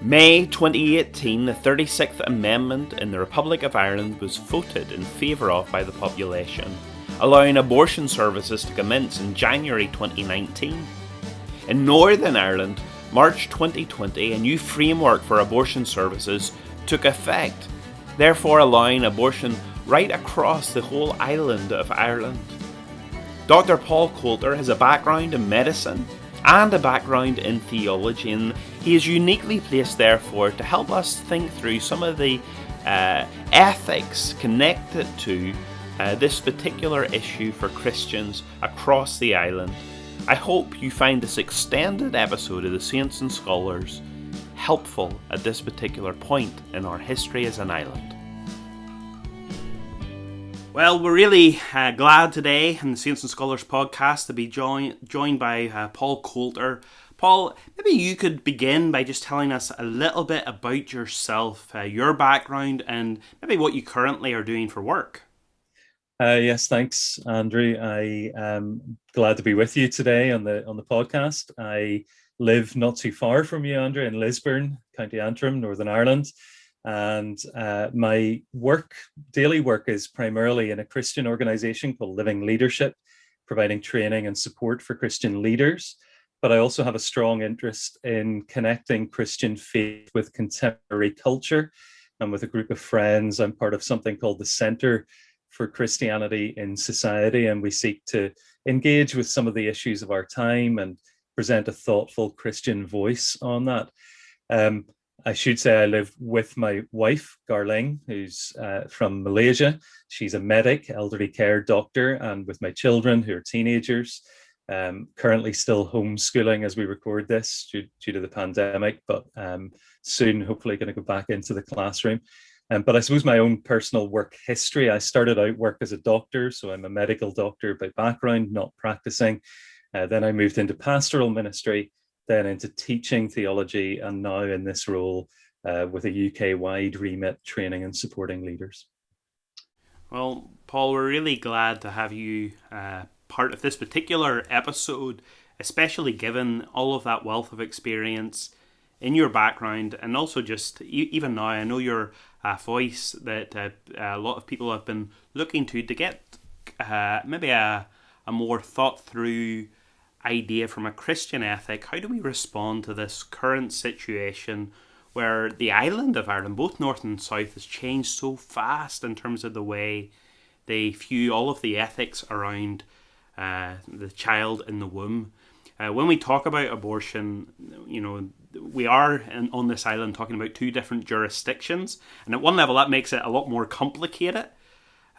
May 2018, the 36th Amendment in the Republic of Ireland was voted in favour of by the population, allowing abortion services to commence in January 2019. In Northern Ireland, March 2020, a new framework for abortion services took effect, therefore allowing abortion right across the whole island of Ireland. Dr. Paul Coulter has a background in medicine and a background in theology, and he is uniquely placed therefore to help us think through some of the ethics connected to this particular issue for Christians across the island. I hope you find this extended episode of the Saints and Scholars helpful at this particular point in our history as an island. Well, we're really glad today in the Saints and Scholars podcast to be joined by Paul Coulter. Paul, maybe you could begin by just telling us a little bit about yourself, your background, and maybe what you currently are doing for work. Yes, thanks, Andrew. I am glad to be with you today on the podcast. I live not too far from you, Andrew, in Lisburn, County Antrim, Northern Ireland. And my daily work is primarily in a Christian organization called Living Leadership, providing training and support for Christian leaders. But I also have a strong interest in connecting Christian faith with contemporary culture. And with a group of friends, I'm part of something called the Centre for Christianity in Society. And we seek to engage with some of the issues of our time and present a thoughtful Christian voice on that. I should say I live with my wife, Garling, who's from Malaysia. She's a medic, elderly care doctor, and with my children who are teenagers, currently still homeschooling as we record this due to the pandemic, but soon hopefully going to go back into the classroom. But I suppose my own personal work history, I started out work as a doctor, so I'm a medical doctor by background, not practicing. Then I moved into pastoral ministry, then into teaching theology, and now in this role with a UK-wide remit, training and supporting leaders. Well, Paul, we're really glad to have you part of this particular episode, especially given all of that wealth of experience in your background, and also just even now, I know you're a voice that a lot of people have been looking to get maybe a more thought through idea from a Christian ethic. How do we respond to this current situation where the island of Ireland, both north and south, has changed so fast in terms of the way they view all of the ethics around the child in the womb? When we talk about abortion, we are on this island talking about two different jurisdictions, and at one level that makes it a lot more complicated.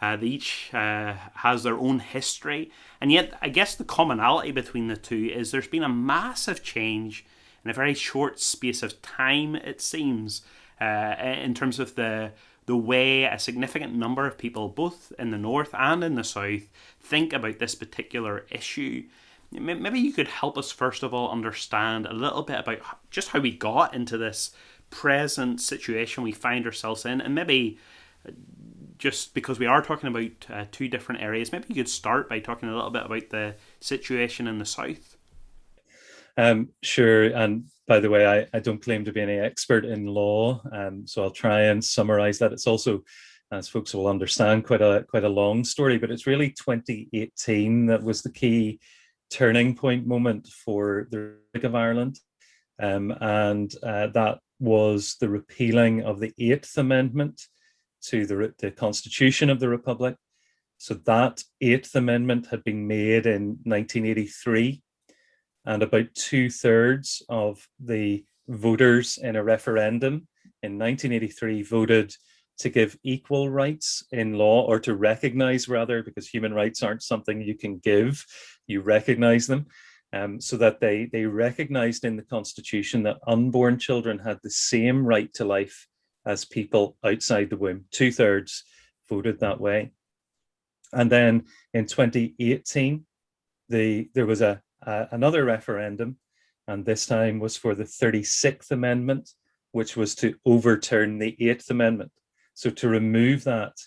They each has their own history, and yet I guess the commonality between the two is there's been a massive change in a very short space of time, it seems, in terms of the way a significant number of people, both in the north and in the south, think about this particular issue. Maybe you could help us first of all understand a little bit about just how we got into this present situation we find ourselves in, and maybe just because we are talking about two different areas, maybe you could start by talking a little bit about the situation in the south. Sure. And by the way, I don't claim to be any expert in law, so I'll try and summarize that. It's also, as folks will understand, quite a long story, but it's really 2018 that was the key turning point moment for the Republic of Ireland. And that was the repealing of the 8th Amendment to the Constitution of the Republic. So that 8th Amendment had been made in 1983, and about 2/3 of the voters in a referendum in 1983 voted to give equal rights in law, or to recognize rather, because human rights aren't something you can give, you recognize them. So that they recognized in the Constitution that unborn children had the same right to life as people outside the womb. 2/3 voted that way. And then in 2018, there was another referendum, and this time was for the 36th Amendment, which was to overturn the 8th Amendment. So to remove that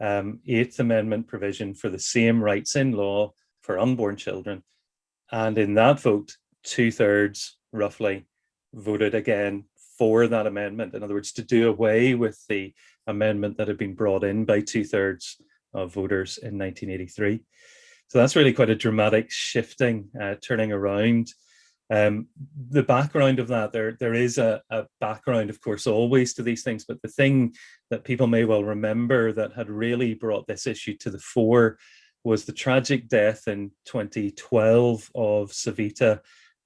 8th Amendment provision for the same rights in law for unborn children. And in that vote, 2/3 roughly voted again for that amendment. In other words, to do away with the amendment that had been brought in by 2/3 of voters in 1983. So that's really quite a dramatic shifting, turning around. The background of that, there is a background, of course, always to these things, but the thing that people may well remember that had really brought this issue to the fore was the tragic death in 2012 of Savita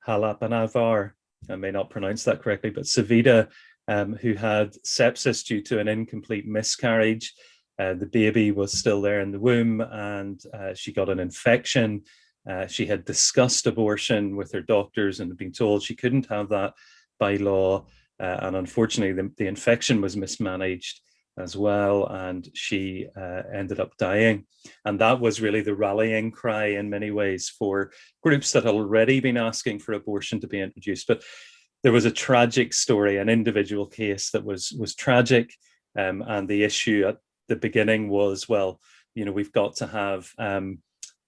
Halappanavar. I may not pronounce that correctly, but Savita, who had sepsis due to an incomplete miscarriage. The baby was still there in the womb, and she got an infection. She had discussed abortion with her doctors and had been told she couldn't have that by law. And unfortunately, the infection was mismanaged as well, and she ended up dying. And that was really the rallying cry in many ways for groups that had already been asking for abortion to be introduced. But there was a tragic story, an individual case that was tragic. And the issue at the beginning was, well, we've got to have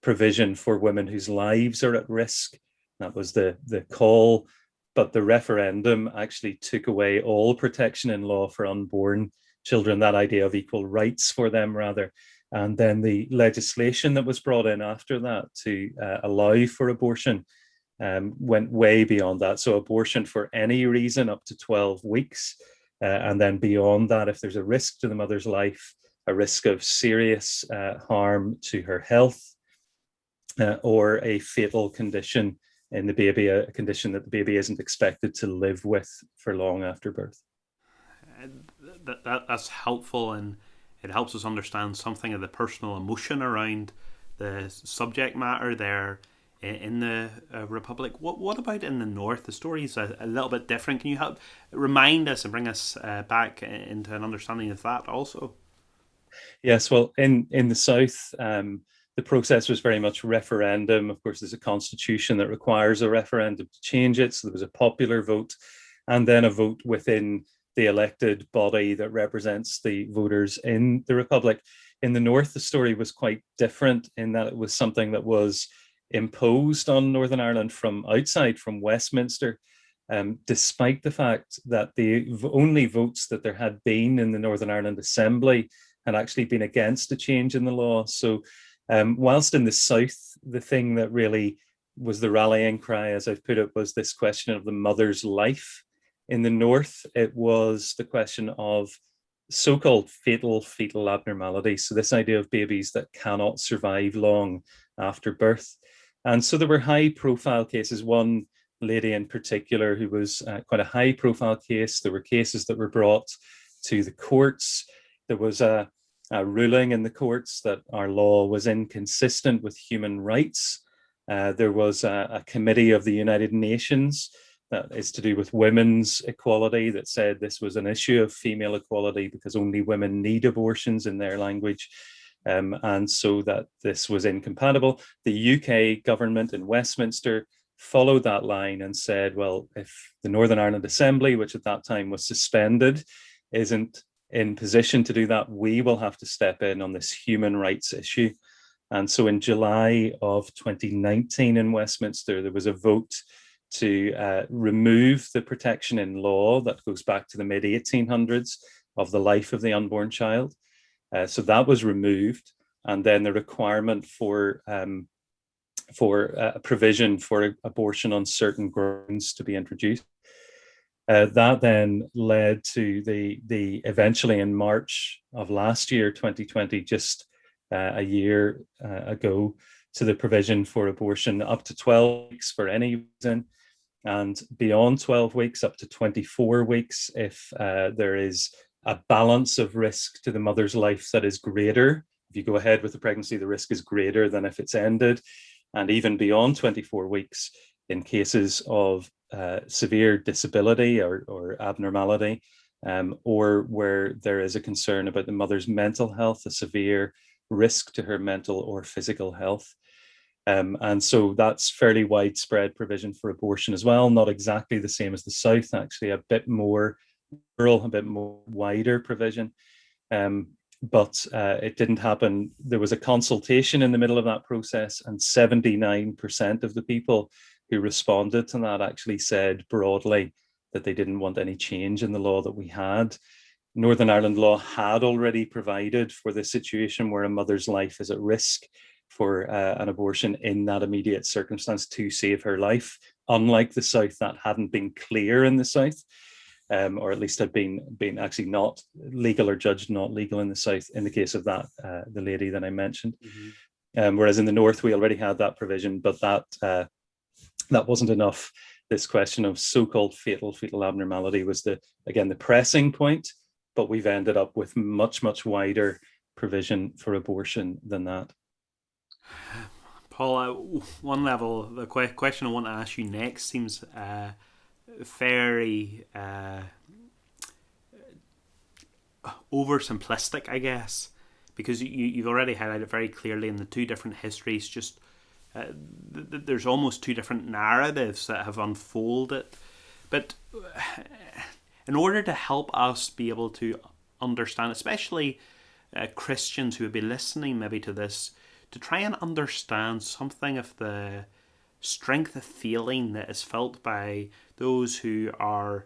provision for women whose lives are at risk. That was the call. But the referendum actually took away all protection in law for unborn children, that idea of equal rights for them, rather. And then the legislation that was brought in after that to allow for abortion went way beyond that. So abortion for any reason up to 12 weeks. And then beyond that, if there's a risk to the mother's life, a risk of serious harm to her health, or a fatal condition in the baby, a condition that the baby isn't expected to live with for long after birth. That's helpful, and it helps us understand something of the personal emotion around the subject matter there in the Republic. What about in the North? The story is a little bit different. Can you help remind us and bring us back into an understanding of that also? Yes, well, in the South, the process was very much referendum. Of course, there's a constitution that requires a referendum to change it. So there was a popular vote and then a vote within the elected body that represents the voters in the Republic. In the North, the story was quite different in that it was something that was imposed on Northern Ireland from outside, from Westminster, despite the fact that the only votes that there had been in the Northern Ireland Assembly had actually been against a change in the law. So whilst in the South, the thing that really was the rallying cry, as I've put it, was this question of the mother's life. In the North, it was the question of so-called fatal fetal abnormalities. So this idea of babies that cannot survive long after birth. And so there were high-profile cases. One lady in particular who was quite a high-profile case. There were cases that were brought to the courts. There was a ruling in the courts that our law was inconsistent with human rights. There was a committee of the United Nations that is to do with women's equality that said this was an issue of female equality because only women need abortions in their language. And so that this was incompatible. The UK government in Westminster followed that line and said, well, if the Northern Ireland Assembly, which at that time was suspended, isn't in position to do that, we will have to step in on this human rights issue. And so in July of 2019 in Westminster, there was a vote to remove the protection in law that goes back to the mid-1800s of the life of the unborn child. So that was removed. And then the requirement for a provision for abortion on certain grounds to be introduced. That then led to the eventually in March of last year, 2020, just a year ago, to the provision for abortion up to 12 weeks for any reason, and beyond 12 weeks up to 24 weeks if there is a balance of risk to the mother's life that is greater. If you go ahead with the pregnancy, the risk is greater than if it's ended, and even beyond 24 weeks in cases of severe disability or abnormality, or where there is a concern about the mother's mental health, a severe risk to her mental or physical health. And so that's fairly widespread provision for abortion as well, not exactly the same as the South, actually a bit more rural, a bit more wider provision. But it didn't happen. There was a consultation in the middle of that process, and 79% of the people who responded to that actually said broadly that they didn't want any change in the law that we had. Northern Ireland law had already provided for the situation where a mother's life is at risk for an abortion in that immediate circumstance to save her life. Unlike the South, that hadn't been clear in the South, or at least had been actually not legal or judged not legal in the South in the case of that, the lady that I mentioned. Whereas in the North, we already had that provision, but that wasn't enough. This question of so-called fetal abnormality was the pressing point, but we've ended up with much, much wider provision for abortion than that. Paul, one level, the question I want to ask you next seems very oversimplistic, I guess, because you've already highlighted very clearly in the two different histories, just there's almost two different narratives that have unfolded. But in order to help us be able to understand, especially Christians who would be listening maybe to this, to try and understand something of the strength of feeling that is felt by those who are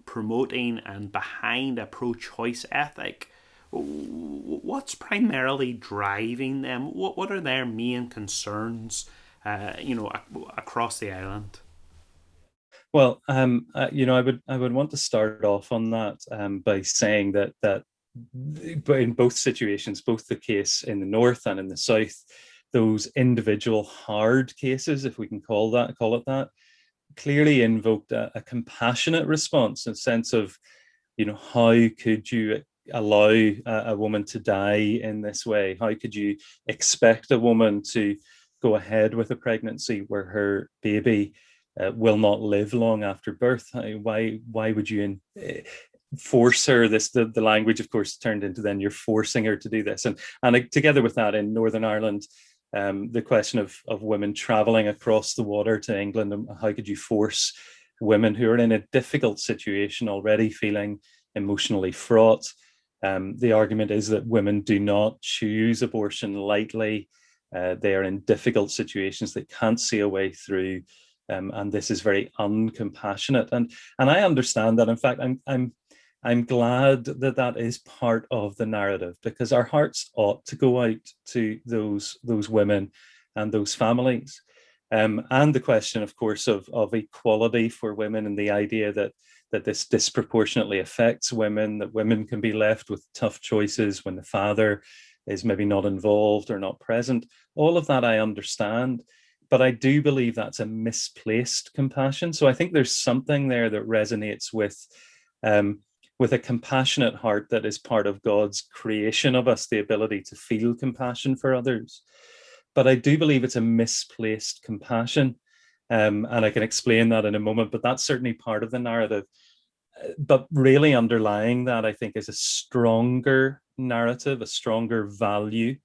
promoting and behind a pro-choice ethic, what's primarily driving them? What are their main concerns, across the island? Well, I would want to start off on that by saying that in both situations, both the case in the North and in the South, those individual hard cases, if we can call it that, clearly invoked a compassionate response, a sense of, how could you allow a woman to die in this way? How could you expect a woman to go ahead with a pregnancy where her baby will not live long after birth? Why would you force her? The language, of course, turned into then you're forcing her to do this. And together with that, in Northern Ireland, the question of women traveling across the water to England, and how could you force women who are in a difficult situation already, feeling emotionally fraught? The argument is that women do not choose abortion lightly. They are in difficult situations they can't see a way through, and this is very uncompassionate. And I understand that. In fact, I'm glad that is part of the narrative, because our hearts ought to go out to those women and those families. And the question, of course, of equality for women, and the idea that this disproportionately affects women, that women can be left with tough choices when the father is maybe not involved or not present. All of that I understand, but I do believe that's a misplaced compassion. So I think there's something there that resonates with a compassionate heart that is part of God's creation of us, the ability to feel compassion for others. But I do believe it's a misplaced compassion. And I can explain that in a moment, but that's certainly part of the narrative. But really underlying that, I think, is a stronger narrative, a stronger value,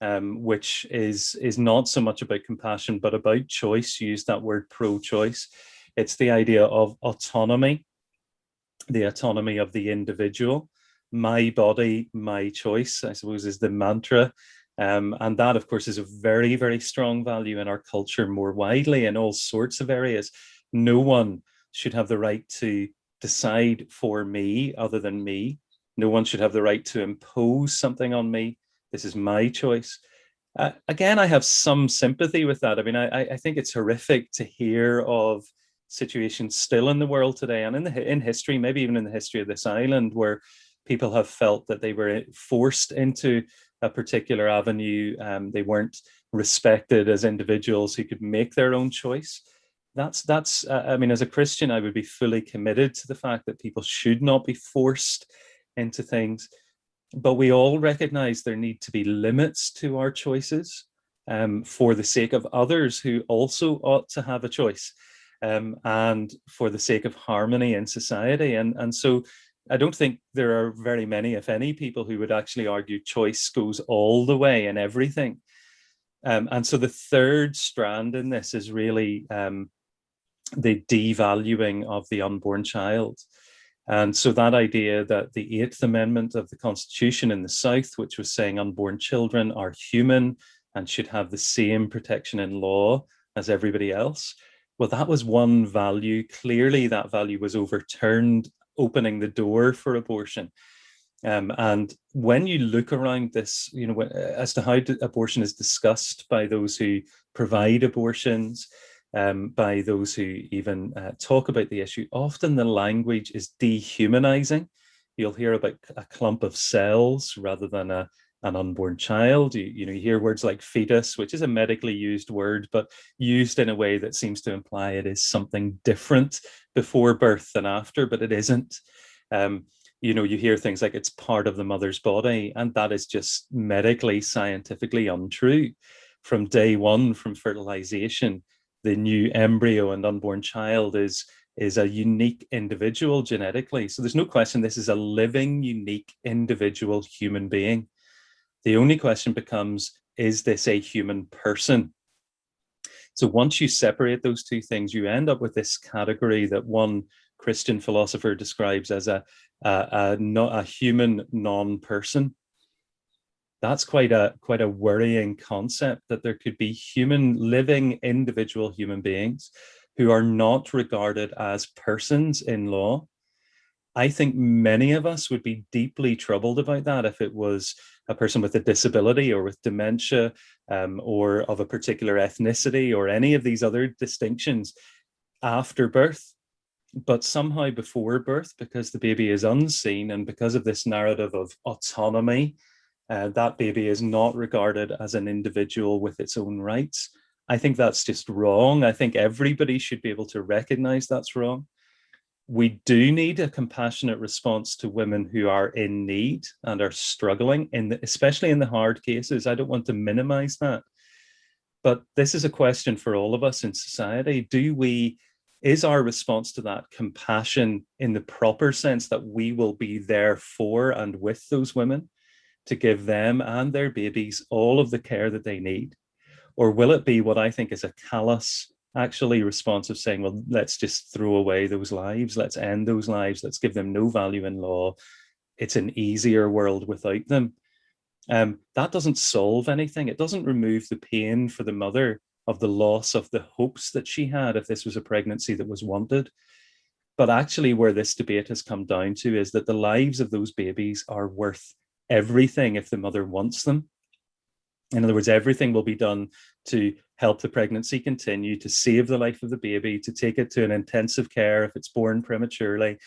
which is not so much about compassion, but about choice. Use that word pro-choice. It's the idea of autonomy, the autonomy of the individual. My body, my choice, I suppose, is the mantra. And that, of course, is a very, very strong value in our culture more widely in all sorts of areas. No one should have the right to decide for me other than me. No one should have the right to impose something on me. This is my choice. Again, I have some sympathy with that. I mean, I think it's horrific to hear of situations still in the world today, and in history, maybe even in the history of this island, where people have felt that they were forced into a particular avenue. They weren't respected as individuals who could make their own choice. That's I mean, as a Christian, I would be fully committed to the fact that people should not be forced into things. But we all recognize there need to be limits to our choices, for the sake of others who also ought to have a choice, and for the sake of harmony in society. And so I don't think there are very many, if any, people who would actually argue choice goes all the way in everything. And so the third strand in this is really the devaluing of the unborn child. And so that idea that the Eighth Amendment of the Constitution in the South, which was saying unborn children are human and should have the same protection in law as everybody else, Well, that was one value. Clearly, that value was overturned, opening the door for abortion. And when you look around this, as to how abortion is discussed by those who provide abortions, by those who even talk about the issue, often the language is dehumanizing. You'll hear about a clump of cells rather than an unborn child. You hear words like fetus, which is a medically used word, but used in a way that seems to imply it is something different before birth than after, but it isn't. You hear things like it's part of the mother's body, and that is just medically, scientifically untrue. From day one, from fertilization, the new embryo and unborn child is a unique individual genetically. So there's no question this is a living, unique individual human being. The only question becomes, is this a human person? So once you separate those two things, you end up with this category that one Christian philosopher describes as a human non-person. That's quite a worrying concept, that there could be living individual human beings who are not regarded as persons in law. I think many of us would be deeply troubled about that if it was a person with a disability or with dementia, or of a particular ethnicity or any of these other distinctions after birth. But somehow before birth, because the baby is unseen and because of this narrative of autonomy, that baby is not regarded as an individual with its own rights. I think that's just wrong. I think everybody should be able to recognize that's wrong. We do need a compassionate response to women who are in need and are struggling, especially in the hard cases. I don't want to minimize that. But this is a question for all of us in society. Is our response to that compassion in the proper sense, that we will be there for and with those women to give them and their babies all of the care that they need? Or will it be what I think is a callous, actually, response of saying, well, let's just throw away those lives, let's end those lives, let's give them no value in law. It's an easier world without them. That doesn't solve anything. It doesn't remove the pain for the mother of the loss of the hopes that she had if this was a pregnancy that was wanted. But actually, where this debate has come down to is that the lives of those babies are worth everything if the mother wants them. In other words, everything will be done to help the pregnancy continue, to save the life of the baby, to take it to an intensive care if it's born prematurely.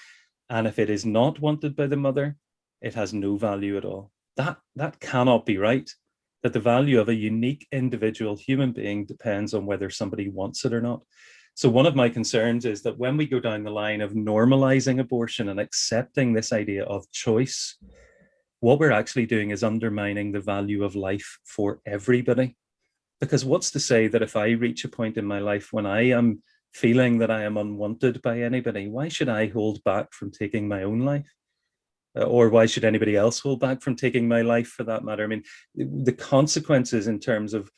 And if it is not wanted by the mother, it has no value at all. That cannot be right. That the value of a unique individual human being depends on whether somebody wants it or not. So one of my concerns is that when we go down the line of normalizing abortion and accepting this idea of choice, what we're actually doing is undermining the value of life for everybody. Because what's to say that if I reach a point in my life when I am feeling that I am unwanted by anybody, why should I hold back from taking my own life? Or why should anybody else hold back from taking my life, for that matter? I mean, the consequences in terms of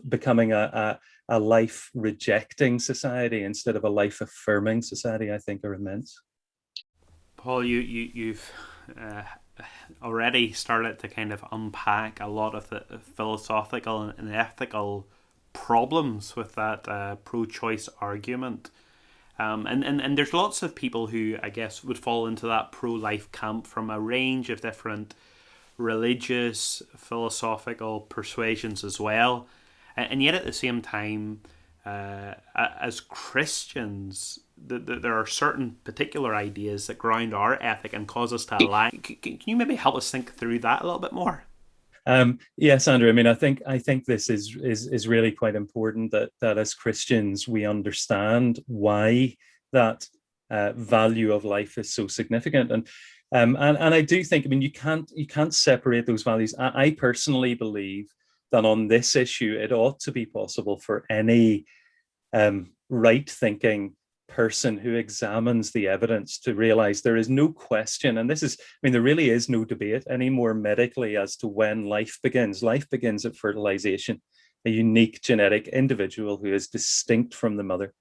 becoming a life rejecting society instead of a life affirming society, I think, are immense. Paul, you've already started to kind of unpack a lot of the philosophical and ethical problems with that pro-choice argument. And there's lots of people who, I guess, would fall into that pro-life camp from a range of different religious, philosophical persuasions as well. And yet at the same time, as Christians, there are certain particular ideas that ground our ethic and cause us to align. Can you maybe help us think through that a little bit more? Yes, Andrew. I mean, I think this is really quite important that as Christians we understand why that value of life is so significant, and I do think, I mean, you can't separate those values. I personally believe that on this issue it ought to be possible for any right-thinking person who examines the evidence to realize there is no question, and there really is no debate anymore medically as to when life begins. Life begins at fertilization, a unique genetic individual who is distinct from the mother.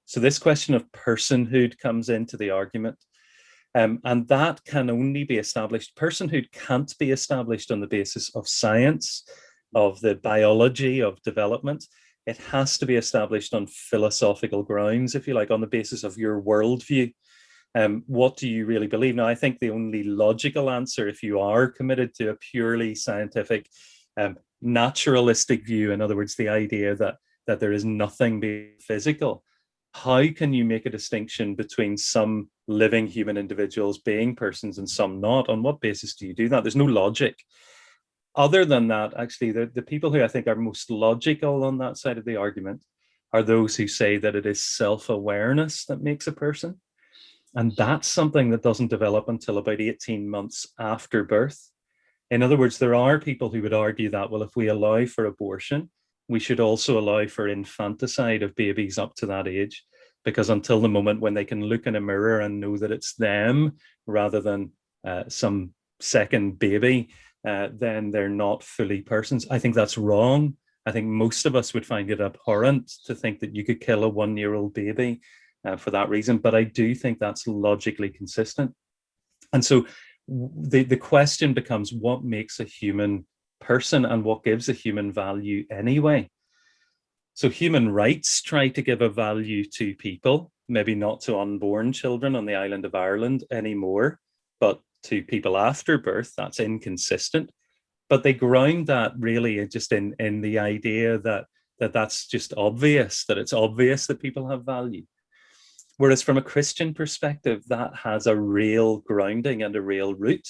So this question of personhood comes into the argument, and that can only be established. Personhood can't be established on the basis of science, of the biology of development. it has to be established on philosophical grounds, if you like, on the basis of your worldview. What do you really believe? Now, I think the only logical answer, if you are committed to a purely scientific, naturalistic view, in other words, the idea that there is nothing being physical, how can you make a distinction between some living human individuals being persons and some not? On what basis do you do that? There's no logic. Other than that, actually, the people who I think are most logical on that side of the argument are those who say that it is self-awareness that makes a person. And that's something that doesn't develop until about 18 months after birth. In other words, there are people who would argue that, well, if we allow for abortion, we should also allow for infanticide of babies up to that age, because until the moment when they can look in a mirror and know that it's them rather than some second baby, then they're not fully persons. I think that's wrong. I think most of us would find it abhorrent to think that you could kill a 1-year-old baby for that reason, but I do think that's logically consistent. And so the question becomes, what makes a human person and what gives a human value anyway? So human rights try to give a value to people, maybe not to unborn children on the island of Ireland anymore, but to people after birth. That's inconsistent. But they ground that really just in the idea that's just obvious, that it's obvious that people have value. Whereas from a Christian perspective, that has a real grounding and a real root,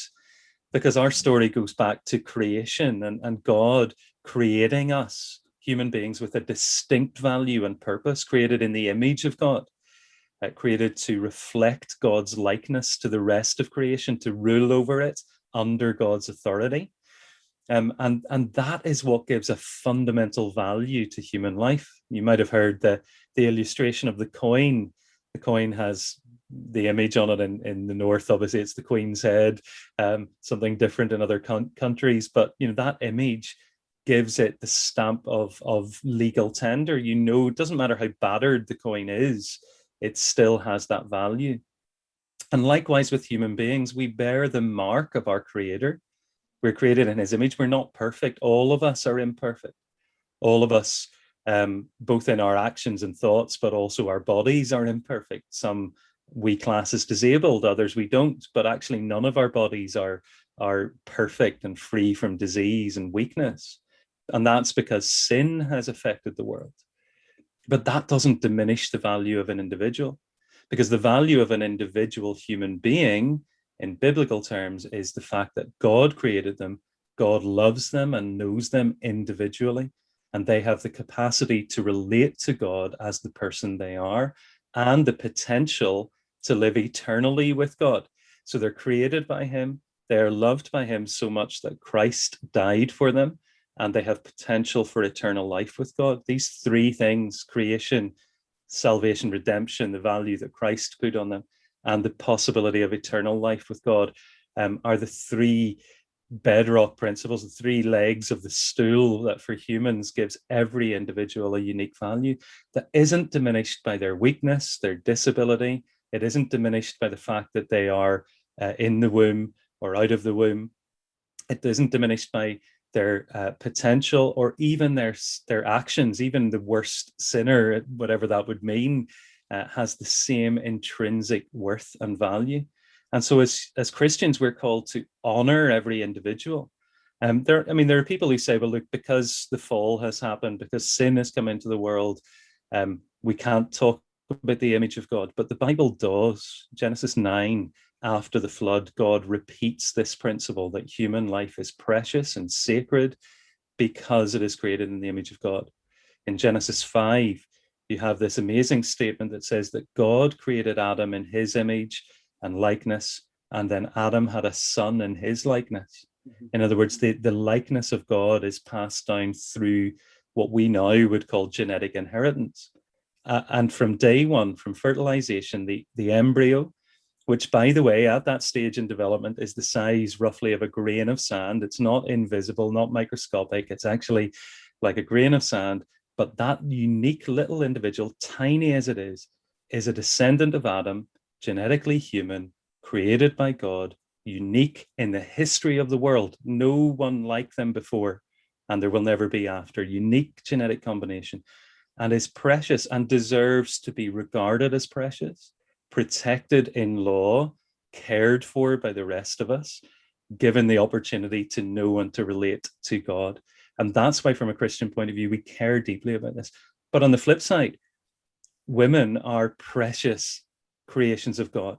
because our story goes back to creation and God creating us, human beings with a distinct value and purpose, created in the image of God, created to reflect God's likeness to the rest of creation, to rule over it under God's authority. And that is what gives a fundamental value to human life. You might have heard the illustration of the coin. The coin has the image on it in the north. Obviously, it's the Queen's head, something different in other countries. But that image gives it the stamp of legal tender. It doesn't matter how battered the coin is, it still has that value. And likewise with human beings, we bear the mark of our Creator. We're created in His image. We're not perfect. All of us are imperfect. All of us, both in our actions and thoughts, but also our bodies are imperfect. Some we class as disabled, others we don't, but actually none of our bodies are perfect and free from disease and weakness. And that's because sin has affected the world. But that doesn't diminish the value of an individual, because the value of an individual human being in biblical terms is the fact that God created them, God loves them and knows them individually, and they have the capacity to relate to God as the person they are and the potential to live eternally with God. So they're created by Him, they're loved by Him so much that Christ died for them, and they have potential for eternal life with God. These three things, creation, salvation, redemption, the value that Christ put on them, and the possibility of eternal life with God, are the three bedrock principles, the three legs of the stool that for humans gives every individual a unique value that isn't diminished by their weakness, their disability. It isn't diminished by the fact that they are in the womb or out of the womb. It isn't diminished by their potential or even their actions. Even the worst sinner, whatever that would mean, has the same intrinsic worth and value. And so as Christians, we're called to honor every individual. There are people who say, well, look, because the fall has happened, because sin has come into the world, we can't talk about the image of God. But the Bible does. Genesis 9, after the flood, God repeats this principle that human life is precious and sacred because it is created in the image of God. In Genesis 5, you have this amazing statement that says that God created Adam in His image and likeness, and then Adam had a son in his likeness. Mm-hmm. In other words, the likeness of God is passed down through what we now would call genetic inheritance. And from day one, from fertilization, the embryo, which, by the way, at that stage in development is the size roughly of a grain of sand. It's not invisible, not microscopic. It's actually like a grain of sand. But that unique little individual, tiny as it is a descendant of Adam, genetically human, created by God, unique in the history of the world. No one like them before. and there will never be after. Unique genetic combination, and is precious and deserves to be regarded as precious, protected in law, cared for by the rest of us, given the opportunity to know and to relate to God. And that's why, from a Christian point of view, we care deeply about this. But on the flip side, women are precious creations of God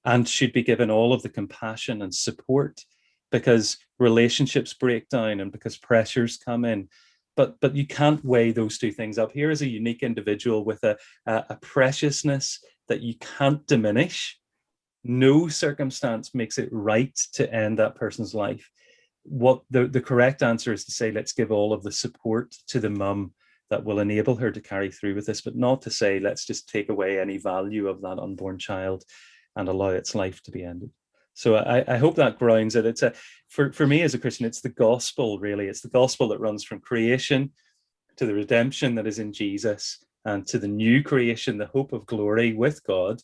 and should be given all of the compassion and support, because relationships break down and because pressures come in. But you can't weigh those two things up. Here is a unique individual with a preciousness that you can't diminish. No circumstance makes it right to end that person's life. What the correct answer is to say, let's give all of the support to the mum that will enable her to carry through with this, but not to say, let's just take away any value of that unborn child and allow its life to be ended. So I hope that grounds it. It's for me as a Christian, it's the gospel, really. It's the gospel that runs from creation to the redemption that is in Jesus, and to the new creation, the hope of glory with God,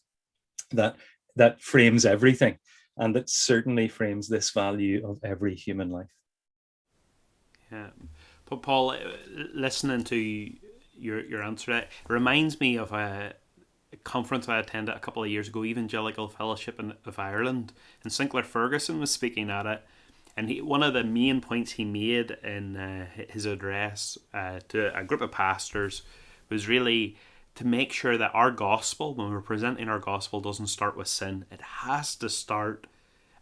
that frames everything, and that certainly frames this value of every human life. Yeah. But Paul, listening to your answer, it reminds me of a conference I attended a couple of years ago, Evangelical Fellowship of Ireland, and Sinclair Ferguson was speaking at it, and one of the main points he made in his address to a group of pastors was really to make sure that our gospel, when we're presenting our gospel, doesn't start with sin. It has to start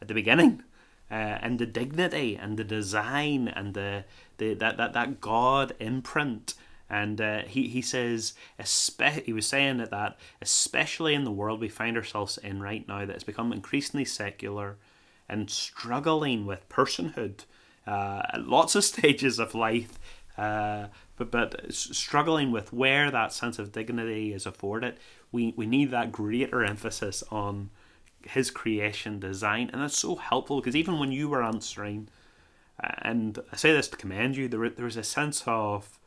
at the beginning, and the dignity and the design and that God imprint. And he says, he was saying that especially in the world we find ourselves in right now, that it's become increasingly secular and struggling with personhood at lots of stages of life, but struggling with where that sense of dignity is afforded. We need that greater emphasis on his creation design, and that's so helpful, because even when you were answering, and I say this to commend you, there was a sense of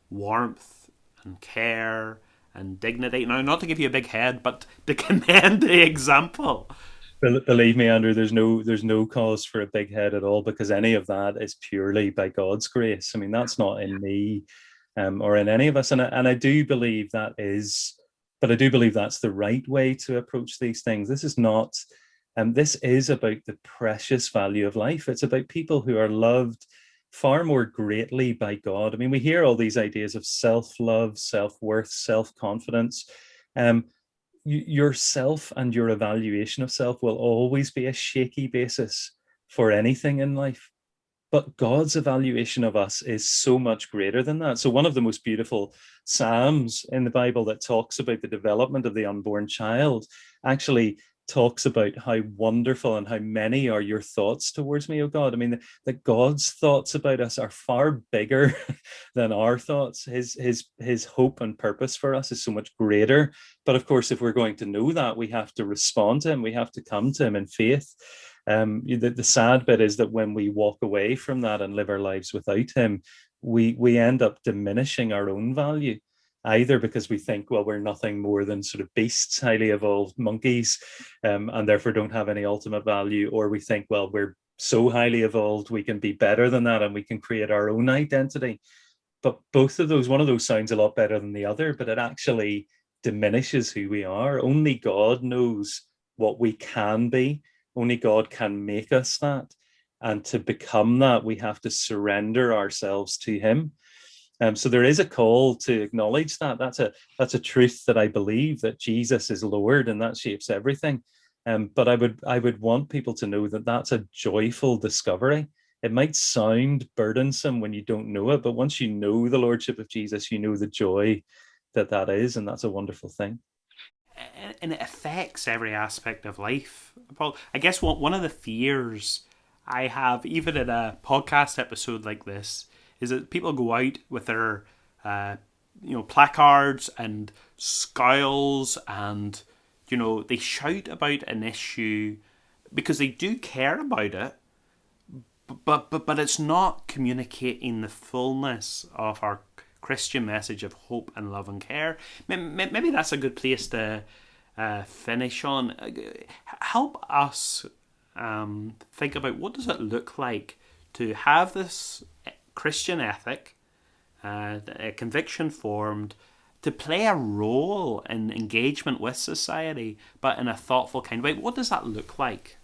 warmth and care and dignity. Now, not to give you a big head, but to commend the example. Believe me, Andrew, there's no cause for a big head at all, because any of that is purely by God's grace. I mean, that's not in me or in any of us, and I do believe that is, but I do believe that's the right way to approach these things. This is not, this is about the precious value of life. It's about people who are loved far more greatly by God. I mean, we hear all these ideas of self-love, self-worth, self-confidence. Yourself and your evaluation of self will always be a shaky basis for anything in life. But God's evaluation of us is so much greater than that. So one of the most beautiful Psalms in the Bible that talks about the development of the unborn child actually talks about how wonderful and how many are your thoughts towards me, O God. I mean, that God's thoughts about us are far bigger than our thoughts. His hope and purpose for us is so much greater. But of course, if we're going to know that, we have to respond to him. We have to come to him in faith. The sad bit is that when we walk away from that and live our lives without him, we end up diminishing our own value, either because we think, well, we're nothing more than sort of beasts, highly evolved monkeys, and therefore don't have any ultimate value, or we think, well, we're so highly evolved, we can be better than that and we can create our own identity. But both of those, one of those sounds a lot better than the other, but it actually diminishes who we are. Only God knows what we can be. Only God can make us that. And to become that, we have to surrender ourselves to him. So there is a call to acknowledge that. That's a truth that I believe, that Jesus is Lord, and that shapes everything. But I would want people to know that that's a joyful discovery. It might sound burdensome when you don't know it, but once you know the Lordship of Jesus, you know the joy that is, and that's a wonderful thing. And it affects every aspect of life, Paul. I guess one of the fears I have, even in a podcast episode like this, is that people go out with their placards and scowls, and they shout about an issue because they do care about it, but it's not communicating the fullness of our Christian message of hope and love and care. Maybe that's a good place to finish on. Help us think about, what does it look like to have this Christian ethic, a conviction formed to play a role in engagement with society, but in a thoughtful kind of way. What does that look like?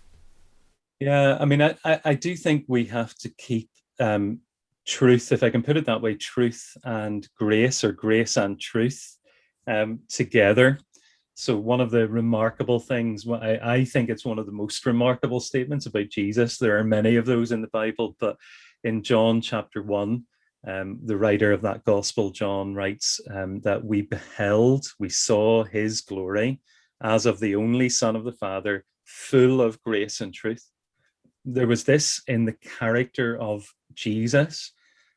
Yeah, I mean, I do think we have to keep truth, if I can put it that way, truth and grace, or grace and truth, together. So one of the remarkable things, I think it's one of the most remarkable statements about Jesus. There are many of those in the Bible, but in John chapter 1, the writer of that gospel, John, writes that we saw his glory as of the only Son of the Father, full of grace and truth. There was this in the character of Jesus,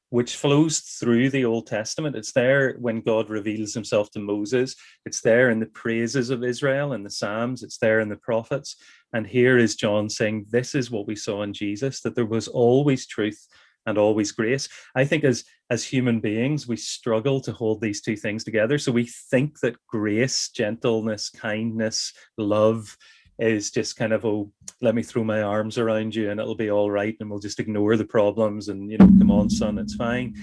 which flows through the Old Testament. It's there when God reveals himself to Moses. It's there in the praises of Israel and the Psalms. It's there in the prophets. And here is John saying, this is what we saw in Jesus, that there was always truth and always grace. I think as human beings, we struggle to hold these two things together. So we think that grace, gentleness, kindness, love is just kind of, oh, let me throw my arms around you and it'll be all right, and we'll just ignore the problems and, you know, come on, son, it's fine.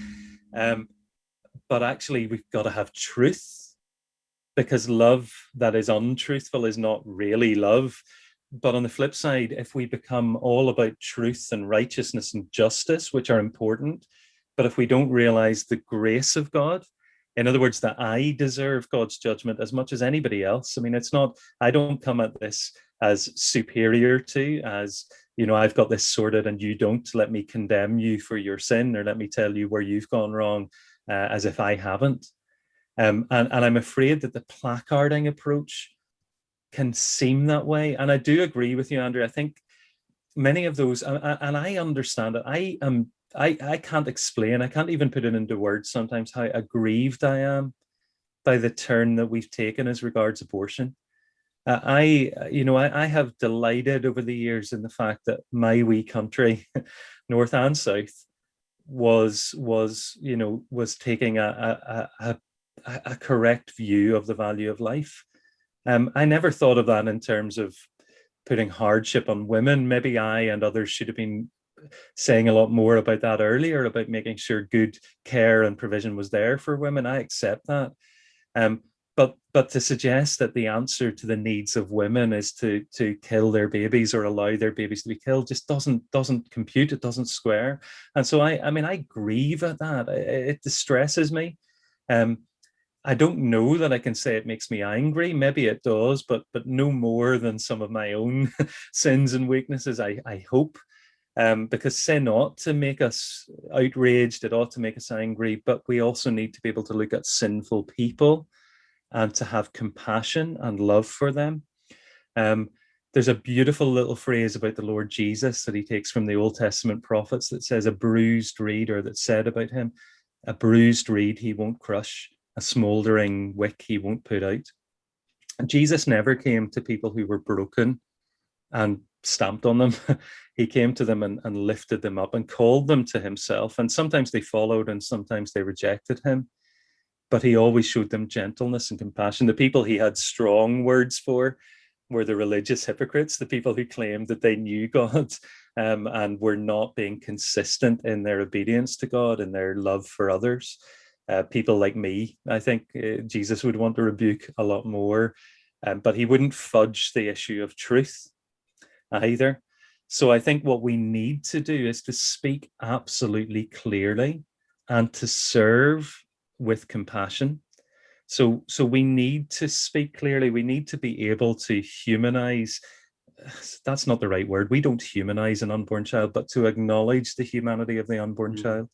But actually, we've got to have truth, because love that is untruthful is not really love. But on the flip side, if we become all about truth and righteousness and justice, which are important, but if we don't realize the grace of God, in other words, that I deserve God's judgment as much as anybody else. I mean, it's not, I don't come at this as superior to, as, you know, I've got this sorted and you don't, let me condemn you for your sin, or let me tell you where you've gone wrong, as if I haven't. And I'm afraid that the placarding approach can seem that way. And I do agree with you, Andrew. I think many of those, and I understand it. I can't explain, I can't even put it into words sometimes how aggrieved I am by the turn that we've taken as regards abortion. I have delighted over the years in the fact that my wee country, North and South, was taking a correct view of the value of life. I never thought of that in terms of putting hardship on women. Maybe I and others should have been saying a lot more about that earlier, about making sure good care and provision was there for women. I accept that. But to suggest that the answer to the needs of women is to kill their babies or allow their babies to be killed just doesn't compute. It doesn't square. And so I grieve at that. It distresses me. I don't know that I can say it makes me angry. Maybe it does, but no more than some of my own sins and weaknesses, I hope. Because sin ought to make us outraged, it ought to make us angry, but we also need to be able to look at sinful people and to have compassion and love for them. There's a beautiful little phrase about the Lord Jesus that he takes from the Old Testament prophets that says, a bruised reed, or that said about him, a bruised reed he won't crush, a smouldering wick he won't put out. And Jesus never came to people who were broken and stamped on them. He came to them and lifted them up and called them to himself. And sometimes they followed and sometimes they rejected him. But he always showed them gentleness and compassion. The people he had strong words for were the religious hypocrites, the people who claimed that they knew God and were not being consistent in their obedience to God and their love for others. People like me, I think Jesus would want to rebuke a lot more, but he wouldn't fudge the issue of truth either. So I think what we need to do is to speak absolutely clearly and to serve with compassion. So we need to speak clearly. We need to be able to humanize. That's not the right word. We don't humanize an unborn child, but to acknowledge the humanity of the unborn child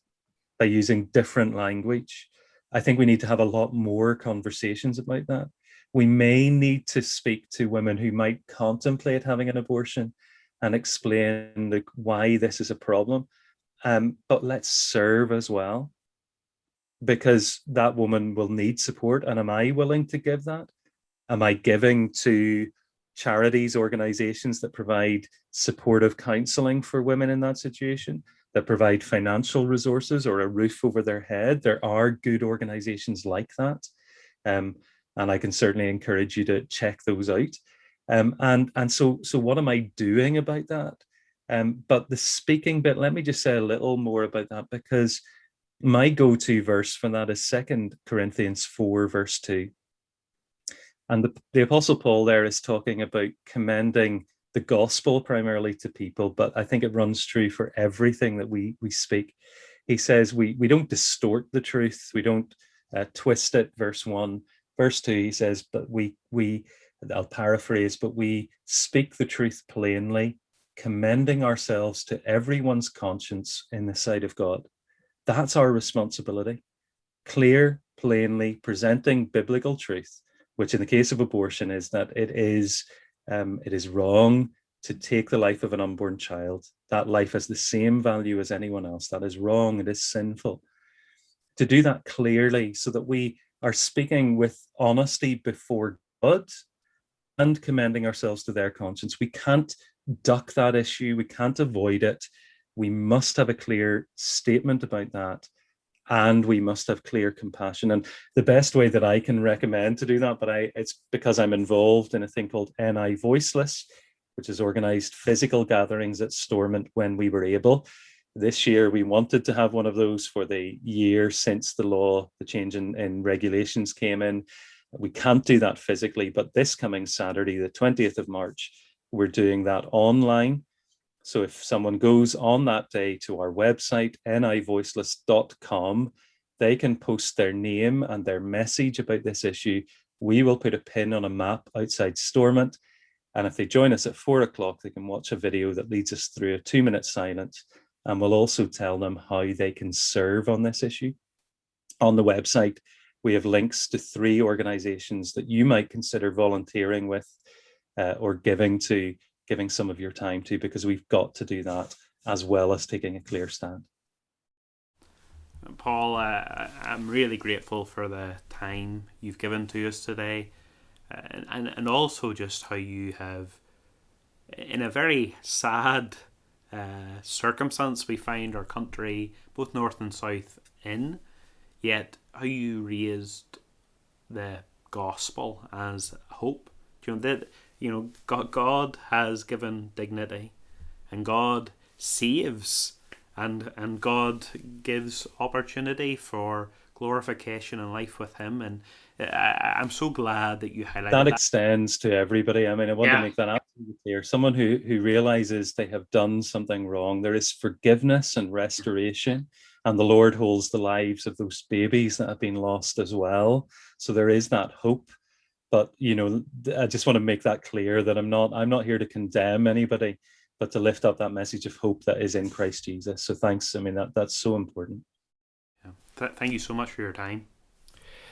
by using different language. I think we need to have a lot more conversations about that. We may need to speak to women who might contemplate having an abortion and explain why this is a problem. But let's serve as well, because that woman will need support. And am I willing to give that? Am I giving to charities, organizations that provide supportive counseling for women in that situation, that provide financial resources or a roof over their head? There are good organizations like that. And I can certainly encourage you to check those out. So what am I doing about that? But the speaking bit, let me just say a little more about that, because my go-to verse for that is 2 Corinthians 4, verse 2. And the Apostle Paul there is talking about commending the gospel primarily to people, but I think it runs true for everything that we speak. He says we don't distort the truth, we don't twist it, verse 1. Verse 2, he says, but I'll paraphrase, but we speak the truth plainly, commending ourselves to everyone's conscience in the sight of God. That's our responsibility. Clear, plainly presenting biblical truth, which in the case of abortion is that it is wrong to take the life of an unborn child. That life has the same value as anyone else. That is wrong. It is sinful. To do that clearly so that we are speaking with honesty before God and commending ourselves to their conscience. We can't duck that issue. We can't avoid it. We must have a clear statement about that. And we must have clear compassion. And the best way that I can recommend to do that, but it's because I'm involved in a thing called NI Voiceless, which has organized physical gatherings at Stormont when we were able. This year, we wanted to have one of those for the year since the change in regulations came in. We can't do that physically, but this coming Saturday, the 20th of March, we're doing that online. So if someone goes on that day to our website, nivoiceless.com, they can post their name and their message about this issue. We will put a pin on a map outside Stormont. And if they join us at 4:00, they can watch a video that leads us through a 2-minute silence. And we'll also tell them how they can serve on this issue. On the website, we have links to 3 organizations that you might consider volunteering with or giving some of your time to, because we've got to do that as well as taking a clear stand. Paul, I'm really grateful for the time you've given to us today, and also just how you have, in a very sad circumstance we find our country, both north and south, in, yet how you raised the gospel as hope. God has given dignity, and God saves, and God gives opportunity for glorification and life with Him. And I'm so glad that you highlighted that. That extends to everybody. I mean, I want to make that absolutely clear. Someone who realizes they have done something wrong, there is forgiveness and restoration, and the Lord holds the lives of those babies that have been lost as well. So there is that hope. But, I just want to make that clear that I'm not here to condemn anybody, but to lift up that message of hope that is in Christ Jesus. So thanks. I mean, that's so important. Yeah. Thank you so much for your time.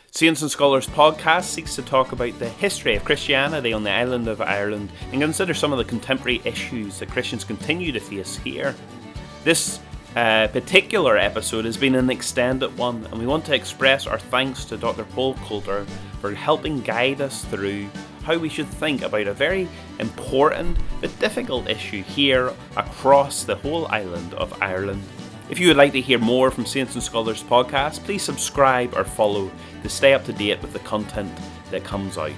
Saints and Scholars podcast seeks to talk about the history of Christianity on the island of Ireland and consider some of the contemporary issues that Christians continue to face here. This particular episode has been an extended one, and we want to express our thanks to Dr. Paul Coulter for helping guide us through how we should think about a very important but difficult issue here across the whole island of Ireland. If you would like to hear more from Saints and Scholars podcast, please subscribe or follow to stay up to date with the content that comes out.